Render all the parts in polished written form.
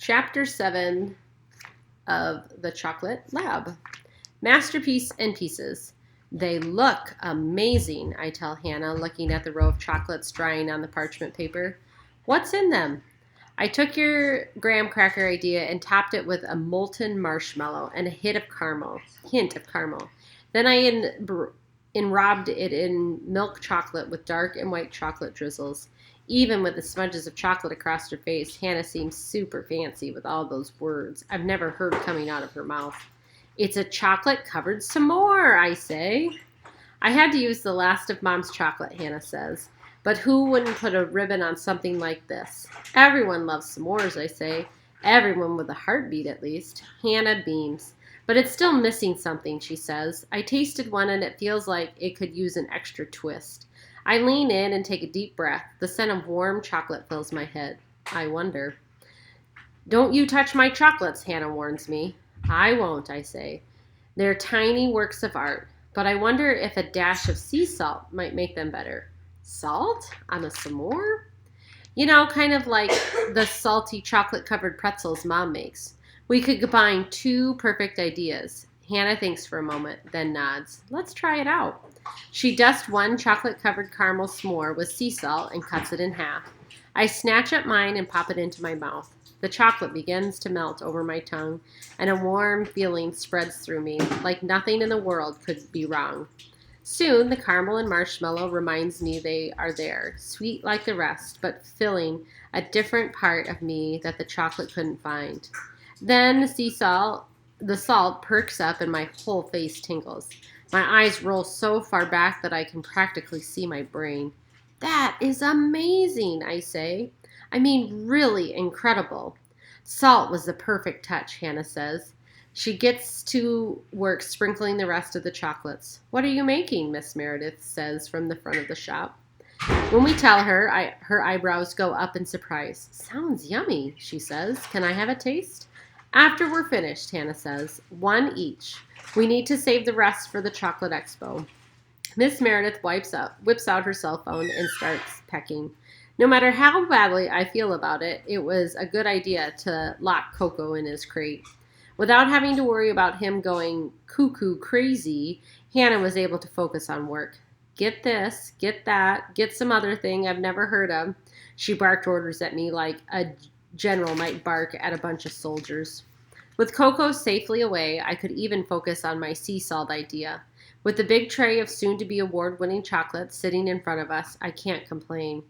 Chapter 7 of The Chocolate Lab. Masterpiece and Pieces. They look amazing, I tell Hannah, looking at the row of chocolates drying on the parchment paper. What's in them? I took your graham cracker idea and topped it with a molten marshmallow and a hint of caramel. Then I enrobed it in milk chocolate with dark and white chocolate drizzles. Even with the smudges of chocolate across her face, Hannah seems super fancy with all those words I've never heard coming out of her mouth. It's a chocolate-covered s'more, I say. I had to use the last of Mom's chocolate, Hannah says. But who wouldn't put a ribbon on something like this? Everyone loves s'mores, I say. Everyone with a heartbeat, at least. Hannah beams. But it's still missing something, she says. I tasted one and it feels like it could use an extra twist. I lean in and take a deep breath. The scent of warm chocolate fills my head. I wonder. Don't you touch my chocolates, Hannah warns me. I won't, I say. They're tiny works of art, but I wonder if a dash of sea salt might make them better. Salt? On a s'more? You know, kind of like the salty chocolate-covered pretzels Mom makes. We could combine two perfect ideas. Hannah thinks for a moment, then nods. Let's try it out. She dusts one chocolate-covered caramel s'more with sea salt and cuts it in half. I snatch up mine and pop it into my mouth. The chocolate begins to melt over my tongue, and a warm feeling spreads through me, like nothing in the world could be wrong. Soon, the caramel and marshmallow reminds me they are there, sweet like the rest, but filling a different part of me that the chocolate couldn't find. Then the salt perks up and my whole face tingles. My eyes roll so far back that I can practically see my brain. That is amazing, I say. I mean, really incredible. Salt was the perfect touch, Hannah says. She gets to work sprinkling the rest of the chocolates. What are you making? Miss Meredith says from the front of the shop. When we tell her, her eyebrows go up in surprise. Sounds yummy, she says. Can I have a taste? After we're finished, Hannah says. One each. We need to save the rest for the chocolate expo. Miss Meredith whips out her cell phone and starts pecking. No matter how badly I feel about it, it was a good idea to lock Coco in his crate. Without having to worry about him going cuckoo crazy, Hannah was able to focus on work. Get this, get that, get some other thing I've never heard of. She barked orders at me like a general might bark at a bunch of soldiers. With Coco safely away, I could even focus on my sea salt idea. With the big tray of soon-to-be award-winning chocolates sitting in front of us, I can't complain.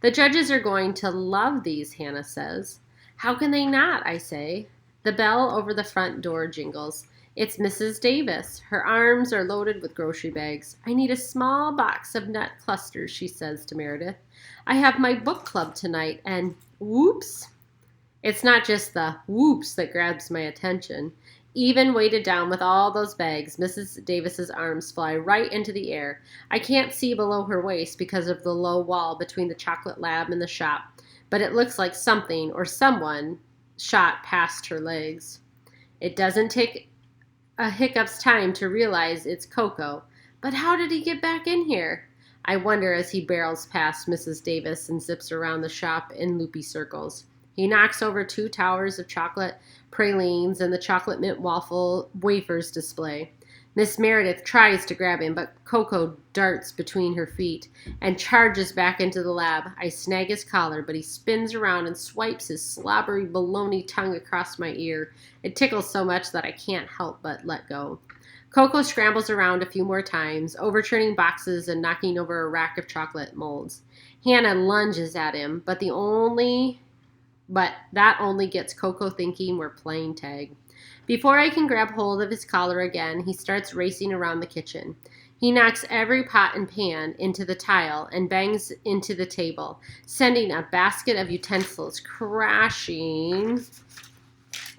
The judges are going to love these, Hannah says. How can they not, I say. The bell over the front door jingles. It's Mrs. Davis. Her arms are loaded with grocery bags. I need a small box of nut clusters, she says to Meredith. I have my book club tonight, and whoops. It's not just the whoops that grabs my attention. Even weighted down with all those bags, Mrs. Davis's arms fly right into the air. I can't see below her waist because of the low wall between the chocolate lab and the shop, but it looks like something or someone shot past her legs. It doesn't take a hiccup's time to realize it's Coco. But how did he get back in here? I wonder as he barrels past Mrs. Davis and zips around the shop in loopy circles. He knocks over 2 towers of chocolate pralines and the chocolate mint waffle wafers display. Miss Meredith tries to grab him, but Coco darts between her feet and charges back into the lab. I snag his collar, but he spins around and swipes his slobbery baloney tongue across my ear. It tickles so much that I can't help but let go. Coco scrambles around a few more times, overturning boxes and knocking over a rack of chocolate molds. Hannah lunges at him, but that only gets Coco thinking we're playing tag. Before I can grab hold of his collar again, he starts racing around the kitchen. He knocks every pot and pan into the tile and bangs into the table, sending a basket of utensils crashing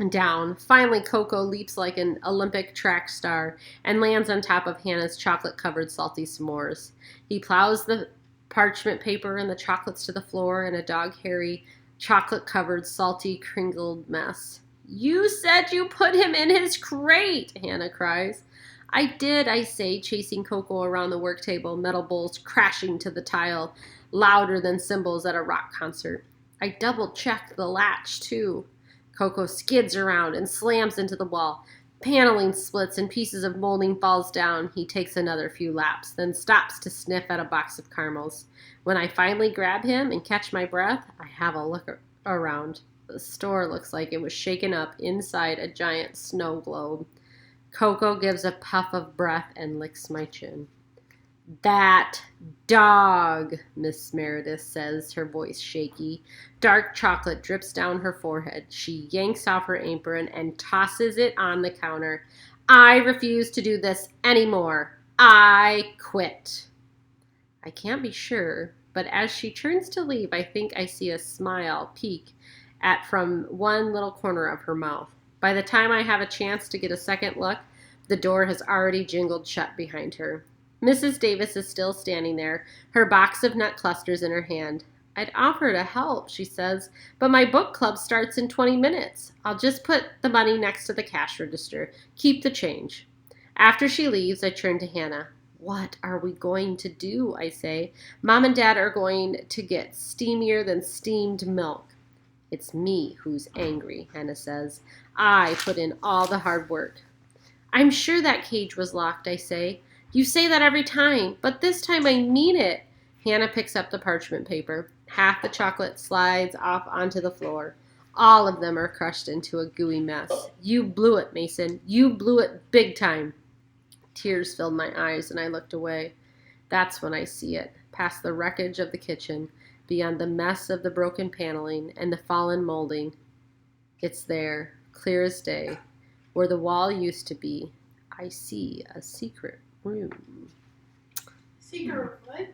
down. Finally, Coco leaps like an Olympic track star and lands on top of Hannah's chocolate-covered salty s'mores. He plows the parchment paper and the chocolates to the floor in a dog-hairy, chocolate-covered, salty, crinkled mess. You said you put him in his crate, Hannah cries. I did, I say, chasing Coco around the work table, metal bowls crashing to the tile, louder than cymbals at a rock concert. I double-checked the latch, too. Coco skids around and slams into the wall. Paneling splits and pieces of molding falls down. He takes another few laps, then stops to sniff at a box of caramels. When I finally grab him and catch my breath, I have a look around. The store looks like it was shaken up inside a giant snow globe. Coco gives a puff of breath and licks my chin. That dog, Miss Meredith says, her voice shaky. Dark chocolate drips down her forehead. She yanks off her apron and tosses it on the counter. I refuse to do this anymore. I quit. I can't be sure, but as she turns to leave, I think I see a smile peek from one little corner of her mouth. By the time I have a chance to get a second look, the door has already jingled shut behind her. Mrs. Davis is still standing there, her box of nut clusters in her hand. I'd offer to help, she says, but my book club starts in 20 minutes. I'll just put the money next to the cash register. Keep the change. After she leaves, I turn to Hannah. What are we going to do? I say. Mom and Dad are going to get steamier than steamed milk. It's me who's angry, Hannah says. I put in all the hard work. I'm sure that cage was locked, I say. You say that every time, but this time I mean it. Hannah picks up the parchment paper. Half the chocolate slides off onto the floor. All of them are crushed into a gooey mess. You blew it, Mason. You blew it big time. Tears filled my eyes and I looked away. That's when I see it, past the wreckage of the kitchen, beyond the mess of the broken paneling and the fallen molding. It's there, clear as day, where the wall used to be. I see a secret room. Secret what?